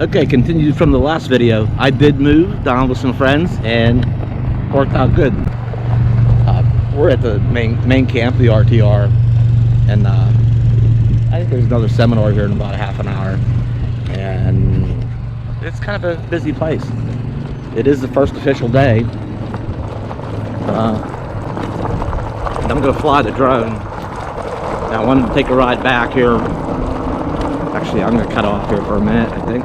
Okay, continued from the last video. I did move down with some friends and worked out good. We're at the main camp, the RTR, and I think there's another seminar here in about a half an hour, and it's kind of a busy place. It is the first official day, and I'm going to fly the drone. Now, I wanted to take a ride back here. Actually, I'm going to cut off here for a minute, I think.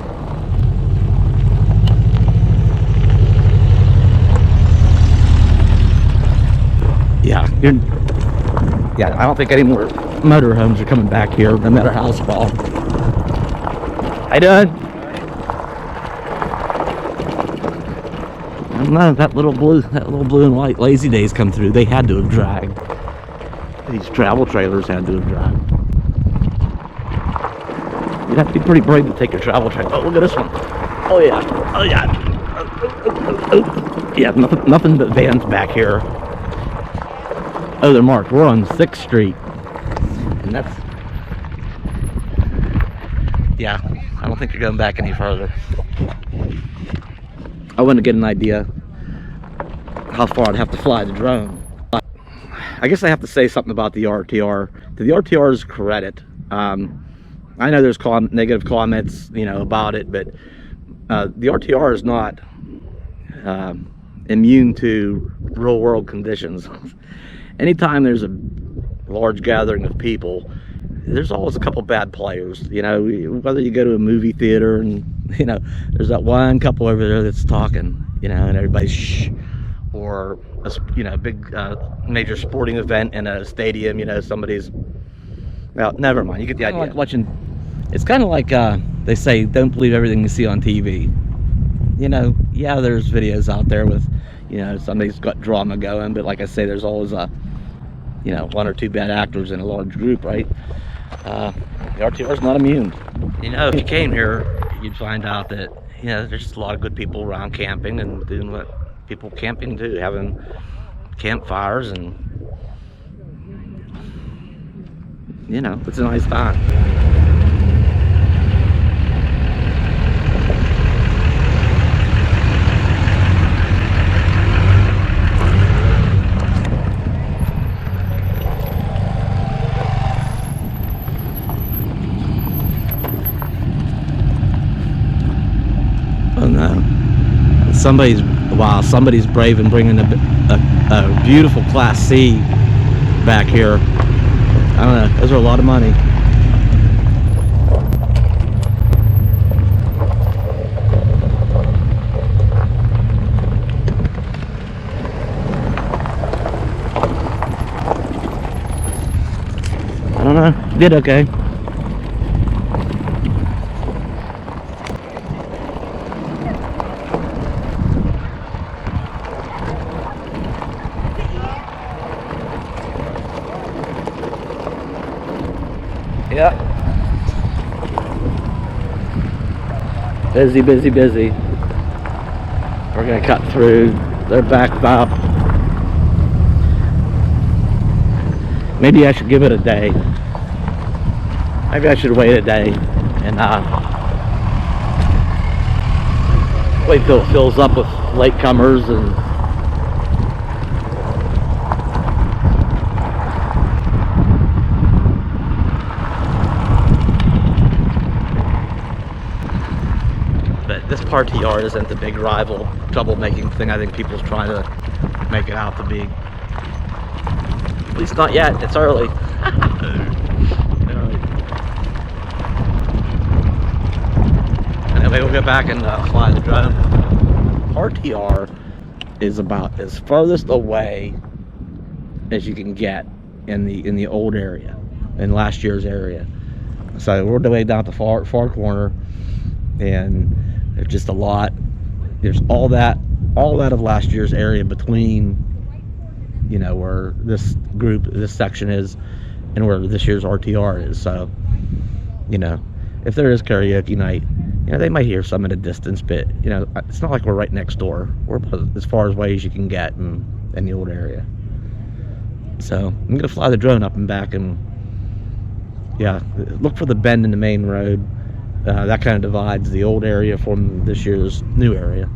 Yeah, I don't think any more motorhomes are coming back here, no matter how small. How you doing? I don't know, that little blue and white Lazy Days come through. They had to have dragged. These travel trailers had to have dragged. You'd have to be pretty brave to take your travel trailer. Oh, look at this one. Oh yeah. Oh yeah. Yeah, nothing but vans back here. Oh, they're marked. We're on 6th Street. And that's... Yeah, I don't think you're going back any further. I want to get an idea how far I'd have to fly the drone. I guess I have to say something about the RTR. To the RTR's credit, I know there's negative comments, about it, but the RTR is not immune to real world conditions. Anytime there's a large gathering of people, there's always a couple bad players. Whether you go to a movie theater and there's that one couple over there that's talking, and everybody's shh, or a big major sporting event in a stadium, somebody's, well, never mind, you get the idea. Like watching, it's kind of like they say, don't believe everything you see on TV. Yeah, there's videos out there with somebody's got drama going, but like I say, there's always one or two bad actors in a large group, right? The RTR's not immune. If you came here, you'd find out that there's just a lot of good people around camping and doing what people camping do, having campfires, and it's a nice time. Oh no! Somebody's brave and bringing a beautiful Class C back here. I don't know. Those are a lot of money. I don't know. Did okay. Yeah. Busy. We're gonna cut through. They're backed up. Maybe I should give it a day. Maybe I should wait a day and wait till it fills up with latecomers and this ParTR isn't the big rival troublemaking thing I think people's trying to make it out to be. At least not yet. It's early. Anyway, we'll get back and fly the drone. RTR is about as farthest away as you can get in the old area, in last year's area. So we're way down at the far corner, and there's just a lot. There's all that of last year's area between, where this section is and where this year's RTR is. So, if there is karaoke night, they might hear some at a distance, but it's not like we're right next door. We're about as far away as you can get in the old area. So I'm gonna fly the drone up and back, and yeah, look for the bend in the main road. that kind of divides the old area from this year's new area.